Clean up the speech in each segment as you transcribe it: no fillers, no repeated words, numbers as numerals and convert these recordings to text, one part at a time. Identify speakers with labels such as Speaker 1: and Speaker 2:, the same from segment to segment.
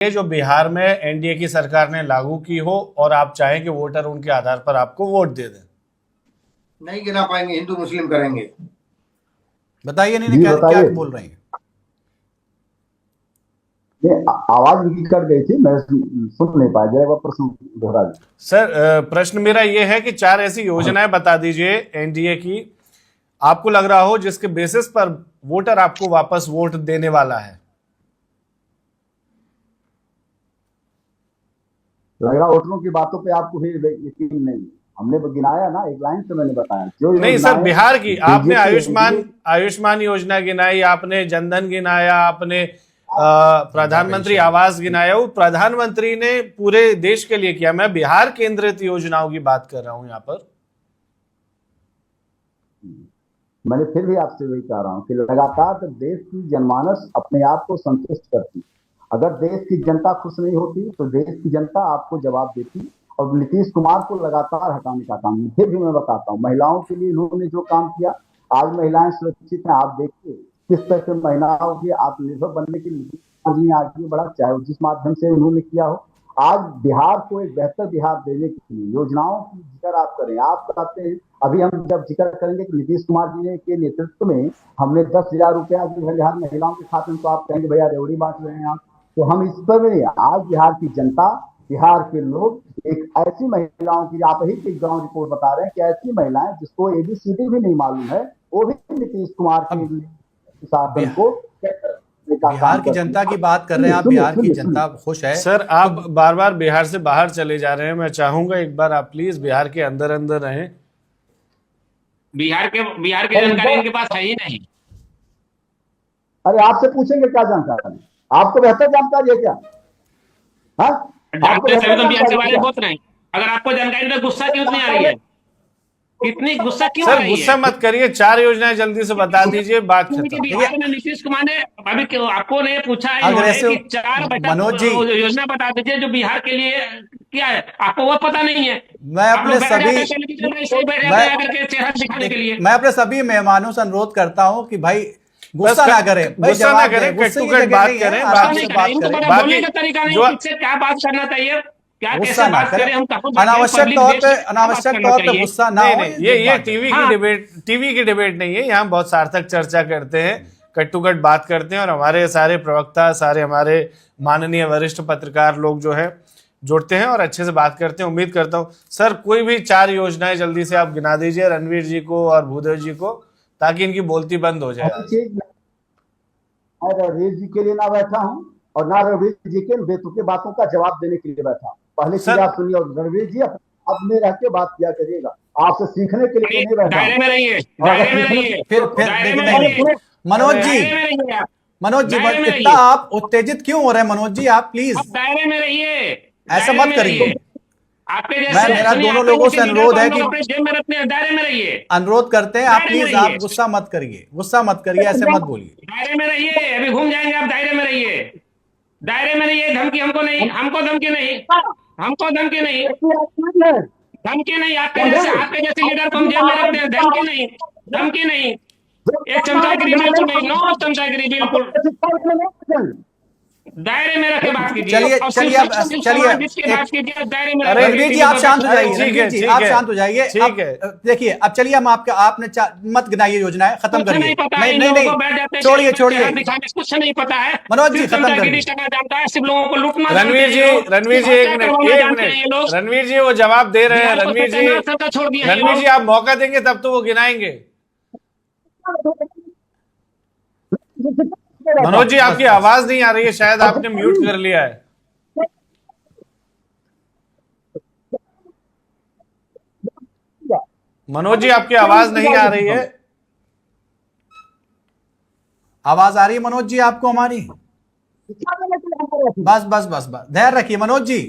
Speaker 1: ये जो बिहार में एनडीए की सरकार ने लागू की हो और आप चाहें कि वोटर उनके आधार पर आपको वोट दे दें?
Speaker 2: नहीं गिना पाएंगे, हिंदू मुस्लिम करेंगे।
Speaker 3: बताइए नहीं,
Speaker 4: जी
Speaker 3: क्या क्या
Speaker 4: बताइए।
Speaker 3: बोल रहे हैं?
Speaker 4: ये आवाज भी कट गई थी, मैं सुन नहीं पाया, जरा एक बार प्रश्न दोहरा दीजिए।
Speaker 1: सर प्रश्न मेरा ये है कि 4 ऐसी योजनाएं बता दीजिए एनडीए की, आपको लग रहा हो जिसके बेसिस पर वोटर आपको वापस वोट देने वाला है।
Speaker 4: लग रहा वोटरों की बातों पे आपको भी यकीन नहीं। हमने गिनाया ना, एक लाइन से मैंने बताया जो
Speaker 1: नहीं सर, बिहार की आपने
Speaker 4: बीजेपी
Speaker 1: आयुष्मान योजना गिनाई, आपने जनधन गिनाया, आपने प्रधानमंत्री आवास गिनाया। वो प्रधानमंत्री ने पूरे देश के लिए किया, मैं बिहार केंद्रित योजनाओं की बात कर रहा हूं यहाँ पर।
Speaker 4: मैंने फिर भी आपसे वही कह रहा हूं कि लगातार जब देश की जनमानस अपने आप को संतुष्ट करती, अगर देश की जनता खुश नहीं होती तो देश की जनता आपको जवाब देती। और नीतीश कुमार को लगातार हटाने का काम, फिर भी मैं बताता हूँ, महिलाओं के लिए इन्होंने जो काम किया, आज महिलाएं सुरक्षित हैं। आप देखिए किस तरह से महिलाओं के आत्मनिर्भर बनने के लिए आगे बढ़ा, चाहे जिस माध्यम से उन्होंने किया हो। आज बिहार को एक बेहतर बिहार देने के लिए योजनाओं की जिक्र आप करें, आप कहते हैं, अभी हम जब जिक्र करेंगे कि नीतीश कुमार जी ने के नेतृत्व में हमने 10,000 रुपया जो है बिहार महिलाओं के खाते में, तो आप कहेंगे भैया रेवड़ी बांट रहे हैं आप। तो हम इस पर में आज बिहार की जनता, बिहार के लोग एक ऐसी महिलाओं की, आप ही की ग्राउंड रिपोर्ट बता रहे हैं कि ऐसी महिलाएं जिसको एबीसीडी भी नहीं मालूम है, वो भी नीतीश कुमार के शासन को
Speaker 3: बिहार की जनता की बात कर रहे हैं आप। बिहार की जनता खुश है।
Speaker 1: सर आप बार बार बिहार से बाहर चले जा रहे हैं, मैं चाहूंगा एक बार आप प्लीज बिहार के अंदर अंदर रहें।
Speaker 5: बिहार की जानकारी इनके पास है ही नहीं।
Speaker 4: अरे आपसे पूछेंगे क्या जानकारी, आपको बेहतर जानकारी है क्या? हाँ,
Speaker 5: जानते सभी तो बिहार के बारे में बोल रहे हैं। अगर आपको जानकारी तो गुस्सा क्यों नहीं आ रही है? कितनी गुस्सा क्यों आ
Speaker 1: सर
Speaker 5: रही
Speaker 1: गुस्सा
Speaker 5: है?
Speaker 1: मत करिए, 4 योजनाएं जल्दी से बता दीजिए, बात खत्म।
Speaker 5: बिहार में नीतीश कुमार ने अभी आपको ने पूछा है
Speaker 3: अगर ऐसे
Speaker 5: कि 4
Speaker 3: मनोज जी
Speaker 5: योजना बता दीजिए जो बिहार के लिए क्या है, आपको वो पता नहीं है।
Speaker 3: मैं अपने अपने सभी मेहमानों से अनुरोध करता हूं कि भाई गुस्सा ना करें,
Speaker 1: गुस्सा ना करें, कट टू कट बात करें,
Speaker 5: बोलने का तरीका नहीं, किससे क्या बात करना चाहिए, क्या कैसे बात करें, हम
Speaker 3: अनावश्यक तौर पे गुस्सा ना हो।
Speaker 1: ये टीवी की डिबेट नहीं है, यहाँ बहुत सार्थक चर्चा करते हैं, कट टू कट बात करते हैं, और हमारे सारे प्रवक्ता, सारे हमारे माननीय वरिष्ठ पत्रकार लोग जो है जुड़ते हैं और अच्छे से बात करते हैं। उम्मीद करता हूँ सर कोई भी 4 योजनाएं जल्दी से आप गिना दीजिए रणवीर जी को और भूदेव जी को, ताकि इनकी बोलती बंद हो जाए।
Speaker 4: रणवीर जी के लिए ना बैठा हूँ और ना रणवीर जी के बेतुके बातों का जवाब देने के लिए बैठा। पहले चीज आप सुनिए, और रणवीर जी अपने रह के बात किया करिएगा, आपसे सीखने के लिए नहीं बैठा।
Speaker 5: दायरे में रहिए।
Speaker 3: फिर मनोज जी इतना आप उत्तेजित क्यों हो रहे हैं? मनोज जी आप प्लीज
Speaker 5: दायरे में रहिए,
Speaker 3: ऐसा मत करिए।
Speaker 5: आपके
Speaker 3: मेरा दोनों लोगों से अनुरोध है कि
Speaker 5: दायरे में रहिए,
Speaker 3: अनुरोध करते हैं आप प्लीज, आप गुस्सा मत करिए, ऐसे मत बोलिए।
Speaker 5: दायरे में रहिए, अभी घूम जाएंगे आप। दायरे में रहिए, धमकी हमको नहीं, धमकी नहीं। आपके जैसे लीडर को हम जेल में रखते हैं, धमकी नहीं। एक चमचागिरी बिल्कुल नहीं, नो चमचागिरी बिल्कुल। दायरे में रखे बात कीजिए।
Speaker 3: रणवीर जी आप शांत हो जाइए, आप शांत हो जाइए।
Speaker 1: ठीक है,
Speaker 3: देखिए अब चलिए हम आपने मत गिनाइए योजनाएं, खत्म करिए। नहीं छोड़िए
Speaker 5: कुछ नहीं पता है
Speaker 3: मनोज जी, खत्म करिए।
Speaker 5: जानता है सिर्फ लोगों को लूटना।
Speaker 1: रणवीर जी एक मिनट, रणवीर जी वो जवाब दे रहे हैं। रणवीर जी आप मौका देंगे तब तो वो गिनाएंगे। मनोज जी आपकी आवाज नहीं आ रही है, शायद आपने म्यूट कर लिया है। मनोज जी आपकी आवाज नहीं आ रही है।
Speaker 3: आवाज आ रही है मनोज जी आपको हमारी? बस धैर्य रखिए मनोज जी,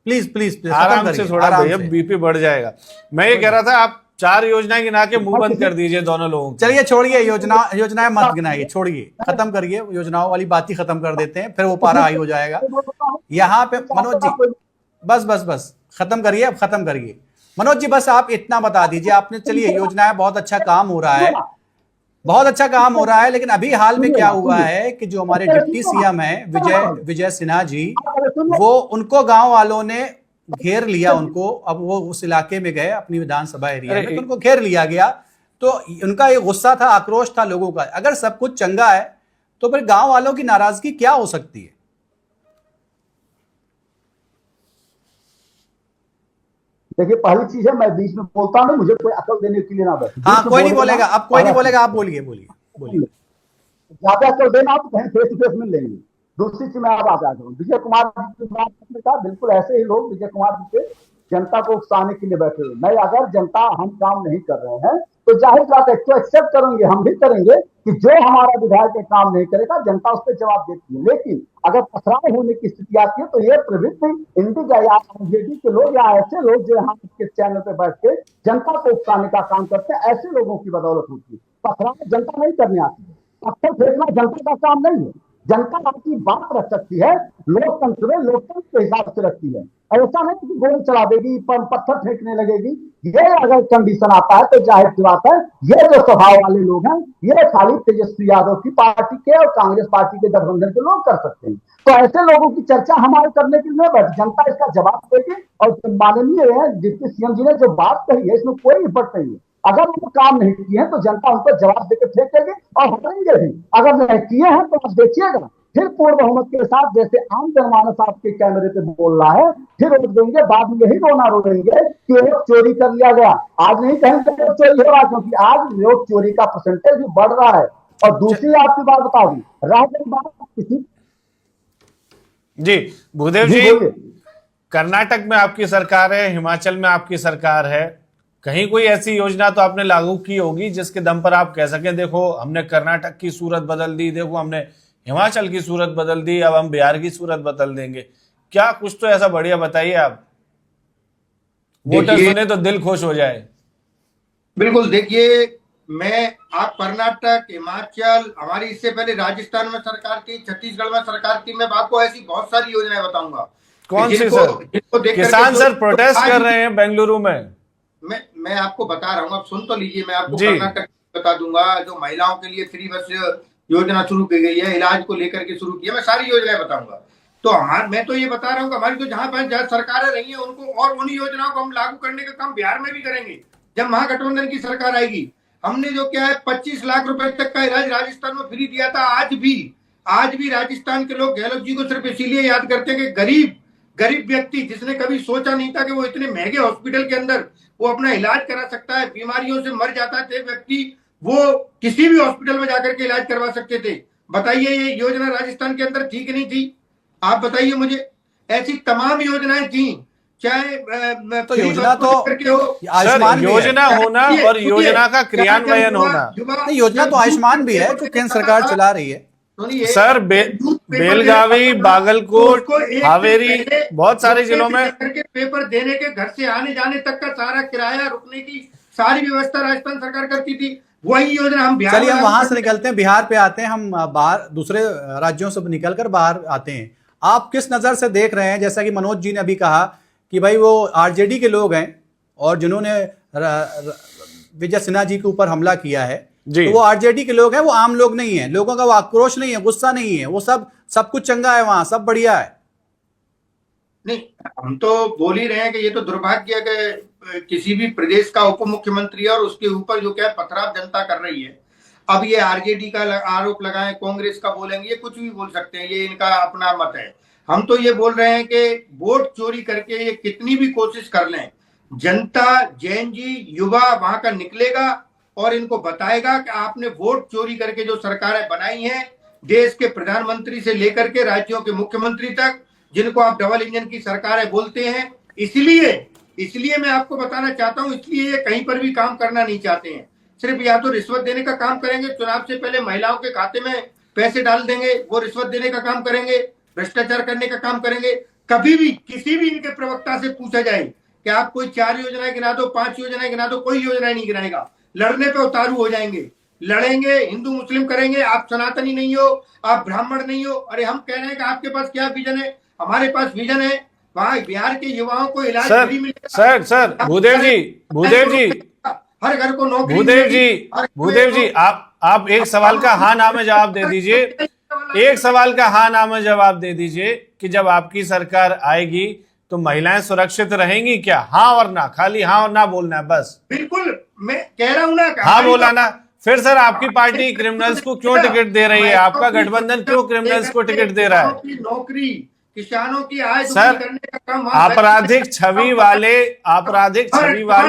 Speaker 3: प्लीज
Speaker 1: आराम से, थोड़ा भैया बीपी बढ़ जाएगा। मैं ये कह रहा था आप 4 योजनाएं गिना के मुंह बंद कर दीजिए दोनों लोगों को।
Speaker 3: चलिए छोड़िए योजनाएं मत गिनाइए, छोड़िए, खत्म करिए योजनाओं वाली बात ही खत्म कर देते हैं, फिर वो पारा हाई हो जाएगा। यहाँ पे मनोज जी बस खत्म करिए मनोज जी, बस आप इतना बता दीजिए। आपने चलिए योजनाएं, बहुत अच्छा काम हो रहा है, बहुत अच्छा काम हो रहा है। लेकिन अभी हाल में क्या हुआ है कि जो हमारे डिप्टी सीएम है विजय सिन्हा जी, वो उनको गांव वालों ने घेर लिया उनको। अब वो उस इलाके में गए अपनी विधानसभा एरिया में, तो उनको घेर लिया गया। तो उनका ये गुस्सा था, आक्रोश था लोगों का। अगर सब कुछ चंगा है तो फिर गांव वालों की नाराजगी क्या हो सकती है?
Speaker 4: देखिए, पहली चीज है, मैं बीच में बोलता हूं, मुझे कोई अकल देने के लिए ना बैठे।
Speaker 3: हाँ, कोई नहीं बोलेगा, अब कोई नहीं बोलेगा, आप बोलिए बोलिए बोलिए।
Speaker 4: ज्यादा अकल देना आप कहीं फेस टू फेस मिल लेंगे। दूसरी चीज मैं आप आ जाता हूँ, विजय कुमार जी की बात आपने कहा, बिल्कुल ऐसे ही लोग विजय कुमार जी के जनता को उकसाने के लिए बैठे हुए। नहीं, अगर जनता हम काम नहीं कर रहे हैं तो जाहिर बात है तो एक्सेप्ट करेंगे, हम भी करेंगे कि जो हमारा विधायक काम नहीं करेगा जनता उस पर जवाब देती है। लेकिन अगर पथराव होने की स्थिति आती है तो ये प्रवृत्ति इंडिया या आरजेडी के लोग या ऐसे लोग जो यहाँ के चैनल पे बैठ के जनता को उकसाने का काम करते हैं, ऐसे लोगों की बदौलत होती है। पथराव जनता नहीं करने आती है, पत्थर फेंकना जनता का काम नहीं है। जनता आपकी बात रख सकती है, लोकतंत्र में लोकतंत्र के हिसाब से रखती है। ऐसा नहीं कि गोली चला देगी, पत्थर फेंकने लगेगी। ये अगर कंडीशन आता है तो जाहिर सी बात है ये जो स्वभाव वाले लोग हैं ये खाली तेजस्वी यादव की पार्टी के और कांग्रेस पार्टी के गठबंधन के लोग कर सकते हैं। तो ऐसे लोगों की चर्चा हमारे करने के लिए बैठ, जनता इसका जवाब देगी। और माननीय डिप्टी सीएम जी ने जो बात कही है इसमें कोई विपट नहीं है। अगर वो काम नहीं किए हैं तो जनता उनको जवाब देकर फेंकेगी और हटाएंगे भी। अगर नहीं किए हैं तो आप देखिएगा फिर पूर्ण बहुमत के साथ, जैसे आम जनमानस आपके कैमरे पे बोल रहा है, फिर वोट देंगे। बाद में यही रोना रोएंगे कि वोट चोरी कर लिया गया। आज नहीं कहेंगे वोट चोरी हो रहा, क्योंकि आज वोट चोरी का परसेंटेज भी बढ़ रहा है। और दूसरी आपकी बात बता दी, रह गई बात किसी
Speaker 1: जी भूदेव जी, कर्नाटक में आपकी सरकार है, हिमाचल में आपकी सरकार है, कहीं कोई ऐसी योजना तो आपने लागू की होगी जिसके दम पर आप कह सकें देखो हमने कर्नाटक की सूरत बदल दी, देखो हमने हिमाचल की सूरत बदल दी, अब हम बिहार की सूरत बदल देंगे। क्या कुछ तो ऐसा बढ़िया बताइए आप, वोटर सुने तो दिल खुश हो जाए।
Speaker 2: बिल्कुल, देखिए आप कर्नाटक, हिमाचल, हमारी इससे पहले राजस्थान में सरकार थी, छत्तीसगढ़ में सरकार थी, मैं आपको ऐसी बहुत सारी योजनाएं बताऊंगा।
Speaker 1: कौन सी सर? किसान सर प्रोटेस्ट कर रहे हैं बेंगलुरु में।
Speaker 2: मैं आपको बता रहा हूँ, आप सुन तो लीजिए। मैं आपको कर्नाटक बता दूंगा, जो महिलाओं के लिए फ्री बस योजना शुरू की गई है, इलाज को लेकर के शुरू की है, मैं सारी योजनाएं बताऊंगा। तो मैं तो ये बता रहा हूँ कि हमारी तो जहां सरकारें रही हैं उनको और उन्हीं योजनाओं को हम लागू करने का काम बिहार में भी करेंगे जब महागठबंधन की सरकार आएगी। हमने जो क्या है 25 लाख रुपए तक का इलाज राजस्थान में फ्री दिया था। आज भी राजस्थान के लोग गहलोत जी को सिर्फ इसीलिए याद करते हैं कि गरीब व्यक्ति जिसने कभी सोचा नहीं था कि वो इतने महंगे हॉस्पिटल के अंदर वो अपना इलाज करा सकता है, बीमारियों से मर जाता थे व्यक्ति, वो किसी भी हॉस्पिटल में जाकर के इलाज करवा सकते थे। बताइए ये योजना राजस्थान के अंदर थी कि नहीं थी? आप बताइए मुझे। ऐसी तमाम योजनाएं थी, चाहे
Speaker 3: तो योजना तो आयुष्मान
Speaker 1: योजना होना और योजना का क्रियान्वयन होना।
Speaker 3: योजना तो आयुष्मान भी है जो केंद्र सरकार चला रही है
Speaker 1: सर। बेलगावी, बागलकोट, हावेरी, बहुत सारे जिलों में
Speaker 2: पेपर देने के घर से आने जाने तक का सारा किराया, रुकने की सारी व्यवस्था राजस्थान सरकार करती थी। वही योजना हम बिहार।
Speaker 3: चलिए हम वहां से निकलते हैं, बिहार पे आते हैं। हम बाहर दूसरे राज्यों से निकलकर बाहर आते हैं। आप किस नजर से देख रहे हैं, जैसा कि मनोज जी ने अभी कहा कि भाई वो आरजेडी के लोग हैं और जिन्होंने विजय सिन्हा जी के ऊपर हमला किया है, तो वो आरजेडी के लोग हैं, वो आम लोग नहीं है। लोगों का वो आक्रोश नहीं है, गुस्सा नहीं है, वो सब कुछ चंगा है, वहां सब बढ़िया है।
Speaker 2: नहीं, हम तो बोल ही रहे हैं कि ये तो दुर्भाग्य है कि किसी भी प्रदेश का उप मुख्यमंत्री और उसके ऊपर जो क्या पथराव जनता कर रही है। अब ये आरजेडी का आरोप लगाएं, कांग्रेस का बोलेंगे, ये कुछ भी बोल सकते हैं, ये इनका अपना मत है। हम तो ये बोल रहे हैं कि वोट चोरी करके ये कितनी भी कोशिश कर लें, जनता, जैन जी, युवा वहां का निकलेगा और इनको बताएगा कि आपने वोट चोरी करके जो सरकारें बनाई हैं, देश के प्रधानमंत्री से लेकर के राज्यों के मुख्यमंत्री तक, जिनको आप डबल इंजन की सरकारें बोलते हैं, इसलिए मैं आपको बताना चाहता हूं, इसलिए ये कहीं पर भी काम करना नहीं चाहते हैं। सिर्फ या तो रिश्वत देने का काम करेंगे, चुनाव से पहले महिलाओं के खाते में पैसे डाल देंगे, वो रिश्वत देने का काम करेंगे, भ्रष्टाचार करने का काम करेंगे। कभी भी किसी भी इनके प्रवक्ता से पूछा जाए कि आप कोई 4 योजनाएं गिना दो, 5 योजनाएं गिना दो, कोई योजना नहीं गिनाएगा। लड़ने पे उतारू हो जाएंगे, लड़ेंगे, हिंदू मुस्लिम करेंगे, आप सनातनी नहीं हो, आप ब्राह्मण नहीं हो। अरे हम कह रहे हैं कि आपके पास क्या विजन है? हमारे पास विजन है, वहां बिहार के युवाओं को इलाज फ्री मिलेगा। सर
Speaker 1: भूदेव जी
Speaker 2: हर घर को नौकरी।
Speaker 1: भूदेव जी आप एक सवाल का हाँ ना में जवाब दे दीजिए, एक सवाल का हाँ ना में जवाब दे दीजिए कि जब आपकी सरकार आएगी तो महिलाएं सुरक्षित रहेंगी क्या? हाँ और ना, खाली हाँ और ना बोलना है बस।
Speaker 2: बिल्कुल, मैं कह रहा हूं ना,
Speaker 1: हाँ बोला ना। फिर सर आपकी पार्टी क्रिमिनल्स को क्यों टिकट दे रही है? आपका गठबंधन क्यों क्रिमिनल्स को टिकट दे रहा है?
Speaker 2: नौकरी, किसानों की आय
Speaker 1: सर,
Speaker 2: करने का काम
Speaker 1: आपराधिक छवि वाले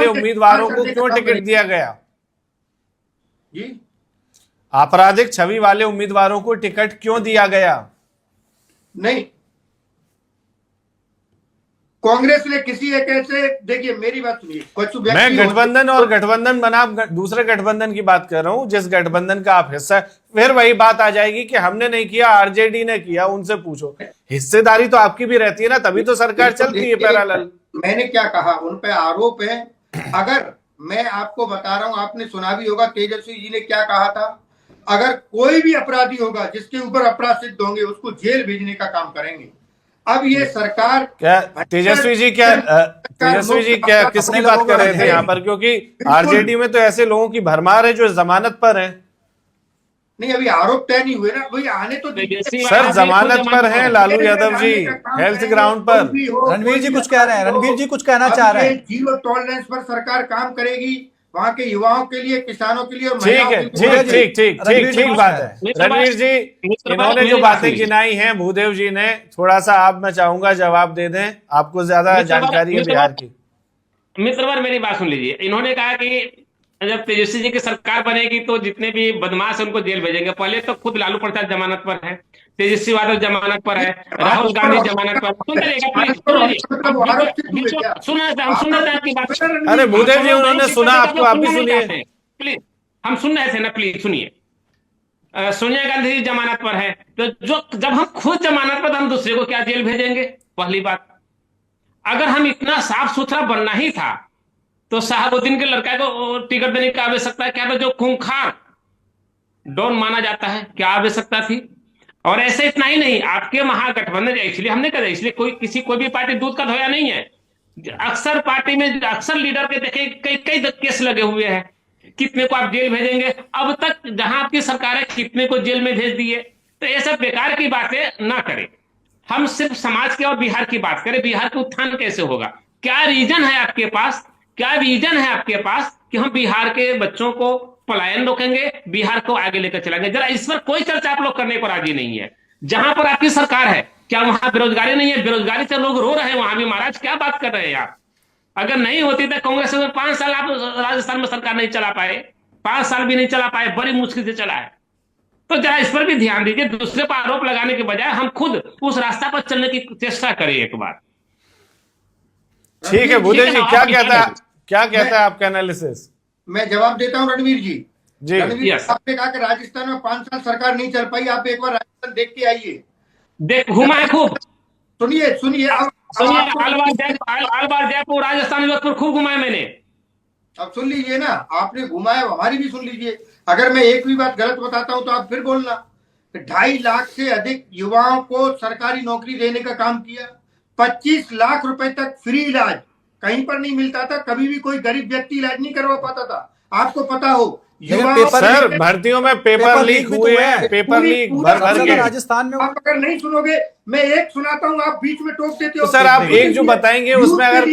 Speaker 1: उम्मीदवारों को क्यों टिकट दिया गया?
Speaker 2: जी,
Speaker 1: आपराधिक छवि वाले उम्मीदवारों को टिकट क्यों दिया गया?
Speaker 2: नहीं, कांग्रेस ने किसी एक ऐसे, देखिए मेरी बात सुनिए, कुछ
Speaker 1: मैं गठबंधन और गठबंधन बना दूसरे गठबंधन की बात कर रहा हूं, जिस गठबंधन का आप हिस्सा। फिर वही बात आ जाएगी कि हमने नहीं किया, आरजेडी ने किया, उनसे पूछो। हिस्सेदारी तो आपकी भी रहती है ना, तभी तो सरकार चलती है पैरेलल।
Speaker 2: मैंने क्या कहा, उन पे आरोप है। अगर मैं आपको बता रहा हूं, आपने सुना भी होगा तेजस्वी जी ने क्या कहा था, अगर कोई भी अपराधी होगा जिसके ऊपर अपराध सिद्ध होंगे उसको जेल भेजने का काम करेंगे। अब ये सरकार
Speaker 1: क्या तेजस्वी जी क्या किसकी बात कर रहे थे यहाँ पर? क्योंकि आरजेडी में तो ऐसे लोगों की भरमार है जो जमानत पर हैं।
Speaker 2: नहीं, अभी आरोप तय नहीं हुए ना, वही आने तो
Speaker 1: सर जमानत पर हैं लालू यादव जी, हेल्थ ग्राउंड पर।
Speaker 3: रणवीर जी कुछ कह रहे हैं, रणवीर जी कुछ कहना चाह रहे हैं।
Speaker 2: जीरो टॉलरेंस पर सरकार काम करेगी, वहाँ के युवाओं के लिए, किसानों के लिए।
Speaker 1: ठीक है, ठीक बात है रणवीर जी। इन्होंने जो बातें गिनाई हैं भूदेव जी ने, थोड़ा सा आप, मैं चाहूंगा जवाब दे दें, आपको ज्यादा जानकारी है बिहार की।
Speaker 5: मित्रवर मेरी बात सुन लीजिए। इन्होंने कहा कि जब तेजस्वी जी की सरकार बनेगी तो जितने भी बदमाश हैं उनको जेल भेजेंगे। पहले तो खुद लालू प्रसाद जमानत पर है, तेजस्वी यादव जमानत पर है, राहुल गांधी जमानत पर। सुन रहे आपकी बात।
Speaker 1: अरे भूदेव जी उन्होंने सुना आपको, आप भी सुनिए
Speaker 5: प्लीज। हम सुन रहे थे ना, प्लीज सुनिए। सोनिया गांधी जी जमानत पर है, तो जब हम खुद जमानत पर, हम दूसरे को क्या जेल भेजेंगे? पहली बात। अगर हम इतना साफ सुथरा बनना ही था तो शहाबुद्दीन के लड़का को टिकट देने की आवश्यकता क्या था, जो खूंखार डॉन माना जाता है? क्या आवश्यकता थी? और ऐसे इतना ही नहीं, आपके महागठबंधन, इसलिए हमने कहा, इसलिए कोई भी पार्टी दूध का धोया नहीं है। अक्सर पार्टी में अक्सर लीडर के देखे कई केस लगे हुए हैं, कितने को आप जेल भेजेंगे? अब तक जहां आपकी सरकार है कितने को जेल में भेज दिए। तो ये सब बेकार की बातें ना करें, हम सिर्फ समाज के और बिहार की बात करें। बिहार का उत्थान कैसे होगा? क्या रीजन है आपके पास, क्या विजन है आपके पास कि हम बिहार के बच्चों को पलायन रोकेंगे, बिहार को आगे लेकर चलेंगे? जरा इस पर कोई चर्चा आप लोग करने को राजी नहीं है। जहां पर आपकी सरकार है, क्या वहां बेरोजगारी नहीं है? बेरोजगारी से लोग रो रहे हैं वहां भी। महाराज क्या बात कर रहे हैं आप? अगर नहीं होती तो कांग्रेस में 5 साल आप राजस्थान में सरकार नहीं चला पाए, 5 साल भी नहीं चला पाए, बड़ी मुश्किल से चला है। तो जरा इस पर भी ध्यान दीजिए, दूसरे पर आरोप लगाने के बजाय हम खुद उस रास्ता पर चलने की चेष्टा करें एक बार।
Speaker 1: ठीक है भूदेव जी, क्या कहता है आपका एनालिसिस?
Speaker 2: मैं जवाब देता हूं रणवीर जी।
Speaker 1: जी
Speaker 2: रणवीर, आपने कहा कि राजस्थान में 5 साल सरकार नहीं चल पाई, आप एक बार राजस्थान देख के आइए।
Speaker 5: देख घुमा है खूब।
Speaker 2: सुनिए
Speaker 5: अलवार जयपुर राजस्थान जोधपुर खूब घुमाया मैंने।
Speaker 2: अब सुन लीजिए ना, आपने घुमाया, हमारी भी सुन लीजिए। अगर मैं एक भी बात गलत बताता हूं तो आप फिर बोलना। 2.5 लाख से अधिक युवाओं को सरकारी नौकरी देने का काम किया। 25 लाख रुपए तक फ्री इलाज, कहीं पर नहीं मिलता था, कभी भी कोई गरीब व्यक्ति इलाज नहीं करवा पाता था। आपको पता हो,
Speaker 1: सर भर्तियों में पेपर लीक हुए हैं, पेपर लीक भर के
Speaker 3: राजस्थान में।
Speaker 2: आप अगर नहीं सुनोगे, मैं एक सुनाता हूँ, आप बीच में टोक देते हो।
Speaker 1: तो सर आप एक जो बताएंगे उसमें अगर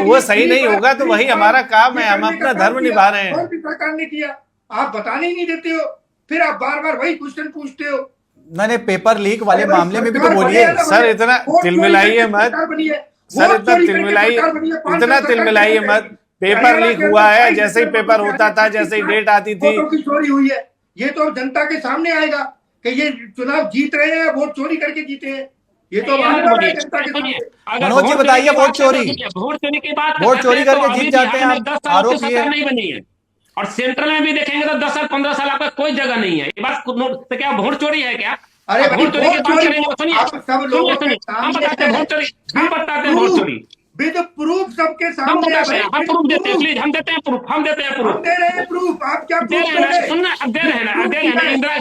Speaker 1: वो सही नहीं होगा तो वही हमारा काम है, हम अपना धर्म निभा रहे हैं।
Speaker 2: कौन सी सरकार ने किया? आप बताने ही नहीं देते हो, फिर आप बार बार वही क्वेश्चन पूछते हो।
Speaker 3: मैंने पेपर लीक वाले मामले में भी तो बोलिए।
Speaker 1: सर इतना तिलमिलाइए मत, सर इतना तिलमिलाइए मत। पेपर लीक हुआ है, जैसे ही पेपर होता था, जैसे ही डेट आती थी,
Speaker 2: चोरी हुई है। ये तो जनता के सामने आएगा कि ये चुनाव जीत रहे हैं, वोट चोरी करके जीते हैं। ये तो जनता के सामने।
Speaker 3: मनोज जी बताइए, वोट चोरी
Speaker 5: की बात,
Speaker 3: वोट चोरी करके जीत जाते हैं,
Speaker 5: 10 साल
Speaker 3: आरोप
Speaker 5: सरकार नहीं बनी है। और सेंट्रल में भी देखेंगे तो 10 साल 15 साल आपका कोई जगह नहीं है। ये बात तो क्या वोट चोरी है क्या?
Speaker 2: अरे
Speaker 5: वोट चोरी की बात करेंगे,
Speaker 2: सब लोग
Speaker 5: हम बताते हैं वोट चोरी, हम बताते हैं वोट चोरी
Speaker 2: विद प्रूफ सबके
Speaker 5: हम
Speaker 2: सामने।
Speaker 5: बताते हैं, हम प्रूफ देते हैं, प्लीज हम देते हैं प्रूफ, हम देते हैं प्रूफ,
Speaker 2: दे रहे हैं प्रूफ। आप क्या
Speaker 5: दे रहे हैं? सुनना, अब दे रहे हैं ना। इंदिरा,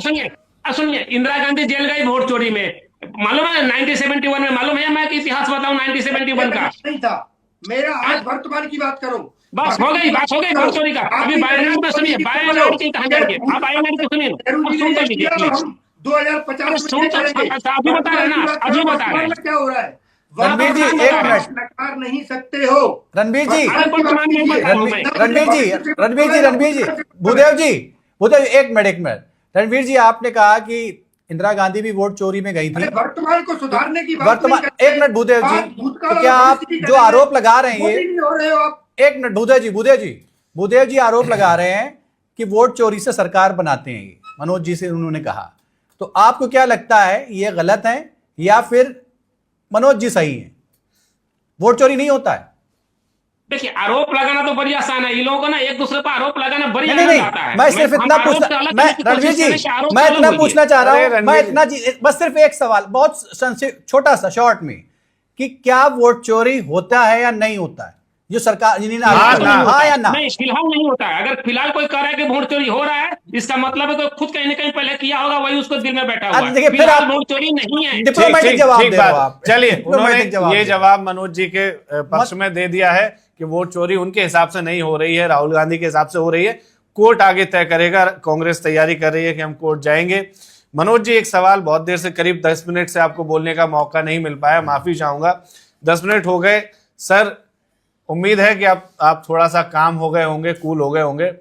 Speaker 5: सुनिए इंदिरा गांधी जेल गई वोट चोरी में, मालूम है 1971 में। मालूम है मैं इतिहास बताऊं 1971 का?
Speaker 2: नहीं था मेरा। आज वर्तमान की बात करो,
Speaker 5: बस हो गई, बात हो गई वोट चोरी का। अभी वायनाड में सुनिए, वायनाड की कहानी जाएंगे आप, वायनाड की सुनिए, अब सुन तो लीजिए प्लीज।
Speaker 2: 2050
Speaker 5: सुन तो, अच्छा अभी बता रहे ना, अभी बता रहे हैं।
Speaker 2: क्या हो रहा है?
Speaker 3: रणवीर जी, एक मिनट।
Speaker 2: नकार नहीं सकते हो
Speaker 3: रणवीर जी,
Speaker 5: वर्तमान में बता रहा हूं मैं।
Speaker 3: रणवीर जी, भूदेव एक मिनट। रणवीर जी, आपने कहा कि इंदिरा गांधी भी वोट चोरी में गई थी।
Speaker 2: वर्तमान को सुधारने की बात
Speaker 3: वर्तमान, एक मिनट भूदेव जी, तो क्या आप जो आरोप लगा रहे हैं ये,
Speaker 2: हो रहे हो आप?
Speaker 3: एक मिनट भूदेव जी आरोप लगा रहे हैं कि वोट चोरी से सरकार बनाते हैं, ये मनोज जी से उन्होंने कहा। तो आपको क्या लगता है, ये गलत है या फिर मनोज जी सही है? वोट चोरी नहीं होता है।
Speaker 5: देखिए, आरोप लगाना तो बड़ी आसान है, इन लोगों को ना एक दूसरे पर आरोप लगाना बड़ी आसान
Speaker 3: नहीं,
Speaker 5: आता है।
Speaker 3: मैं सिर्फ इतना पूछना, मैं रणवीर जी, मैं इतना पूछना चाह रहा हूं, मैं इतना बस सिर्फ एक सवाल, बहुत छोटा सा शॉर्ट में, कि क्या वोट चोरी होता है या नहीं होता है, जो सरकार हाँ या ना?
Speaker 5: नहीं, फिलहाल नहीं होता है। अगर फिलहाल कोई कह रहा है कि वोट चोरी हो रहा है, इसका मतलब है कोई खुद कहीं ना कहीं पहले किया होगा, वही उसको दिल में बैठा हुआ है।
Speaker 3: देखिए, फिर आप
Speaker 5: वोट चोरी नहीं है।
Speaker 3: डिप्लोमेटिक जवाब दे रहे हो आप।
Speaker 1: चलिए, उन्होंने ये जवाब मनोज जी के पक्ष में दे दिया है कि वोट चोरी उनके हिसाब से नहीं हो रही है, राहुल गांधी के हिसाब से हो रही है। कोर्ट आगे तय करेगा। कांग्रेस तैयारी कर रही है कि हम कोर्ट जाएंगे। मनोज जी, एक सवाल, बहुत देर से करीब 10 मिनट से आपको बोलने का मौका नहीं मिल पाया, माफी चाहूंगा। 10 मिनट हो गए सर, उम्मीद है कि आप थोड़ा सा काम हो गए होंगे, कूल हो गए होंगे।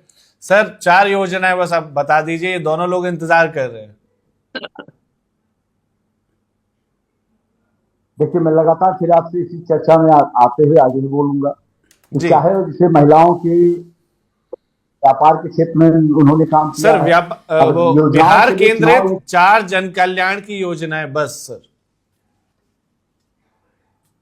Speaker 1: सर, 4 योजनाएं बस आप बता दीजिए, ये दोनों लोग इंतजार कर रहे हैं।
Speaker 4: देखिए, मैं लगातार फिर आपसे इसी चर्चा में आते हुए आगे भी बोलूंगा, चाहे जैसे महिलाओं की व्यापार के क्षेत्र में उन्होंने काम किया
Speaker 1: सर, बिहार केंद्रित 4 जन कल्याण की योजनाएं बस सर।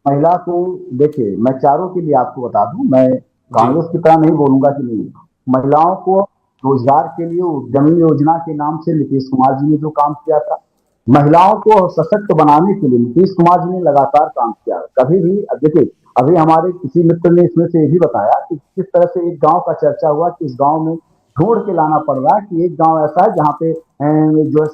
Speaker 4: महिला को देखिए, मैं चारों के लिए आपको बता दूं, मैं कांग्रेस की तरह नहीं बोलूंगा कि नहीं। महिलाओं को रोजगार के लिए उद्यमी योजना के नाम से नीतीश कुमार जी ने जो काम किया था, महिलाओं को सशक्त बनाने के लिए नीतीश कुमार जी ने लगातार काम किया। कभी भी देखिए, अभी हमारे किसी मित्र ने इसमें से ये भी बताया कि किस तरह से एक गांव का चर्चा हुआ कि इस गांव में ढूंढ के लाना पड़ रहा है कि एक गांव ऐसा है जहां पे जो है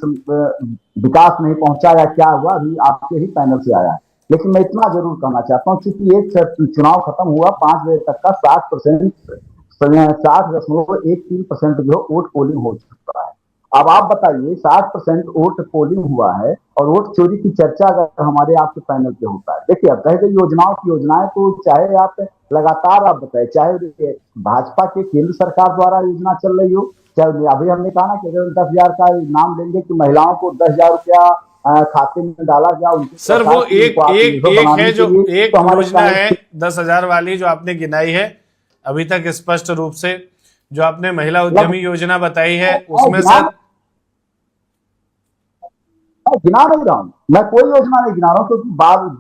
Speaker 4: विकास नहीं पहुंचा या क्या हुआ, अभी आपके ही पैनल से आया है। लेकिन मैं इतना जरूर कहना चाहता हूँ, क्योंकि एक चुनाव खत्म हुआ 5 बजे तक का 60.13% जो वोट पोलिंग हो चुका है। अब आप बताइए, 60% वोट पोलिंग हुआ है और वोट चोरी की चर्चा अगर हमारे आपके पैनल पे होता है। देखिए, अब रह गई योजनाओं की योजनाएं, तो चाहे आप लगातार आप बताए, चाहे भाजपा के केंद्र सरकार द्वारा योजना चल रही हो, चाहे अभी हमने कहा ना कि अगर 10,000 का नाम लेंगे कि महिलाओं को 10,000 रुपया खाते में डाला गया उनकी।
Speaker 1: सर, वो एक है जो एक योजना है 10,000 वाली जो आपने गिनाई है, अभी तक स्पष्ट रूप से जो आपने महिला उद्यमी योजना बताई है उसमें सर
Speaker 4: गिना नहीं रहा हूं मैं, कोई योजना नहीं गिना रहा हूं, क्योंकि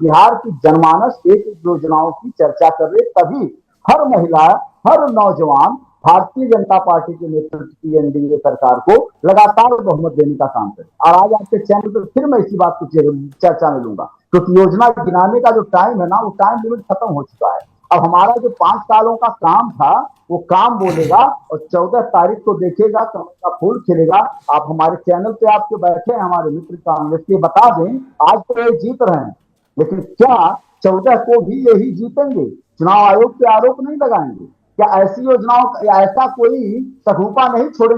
Speaker 4: बिहार की जनमानस एक योजनाओं की चर्चा कर रहे, तभी हर महिला, हर नौजवान भारतीय जनता पार्टी के नेतृत्व की एनडीए सरकार को लगातार बहुमत देने का काम करे। और आज आपके चैनल पर फिर मैं इसी बात को चर्चा में लूंगा, क्योंकि योजना गिनाने का जो टाइम है ना, वो टाइम लिमिट खत्म हो चुका है। अब हमारा जो 5 सालों का काम था, वो काम बोलेगा और 14 तारीख को देखेगा, कमल का फूल खिलेगा। आप हमारे चैनल पे आपके बैठे हैं हमारे मित्र कांग्रेस के, बता दें आज तो ये जीत रहे हैं, लेकिन क्या 14 को भी यही जीतेंगे? चुनाव आयोग पे आरोप नहीं लगाएंगे क्या? ऐसी योजनाओं, ऐसा कोई सगुफा नहीं छोड़ेंगे?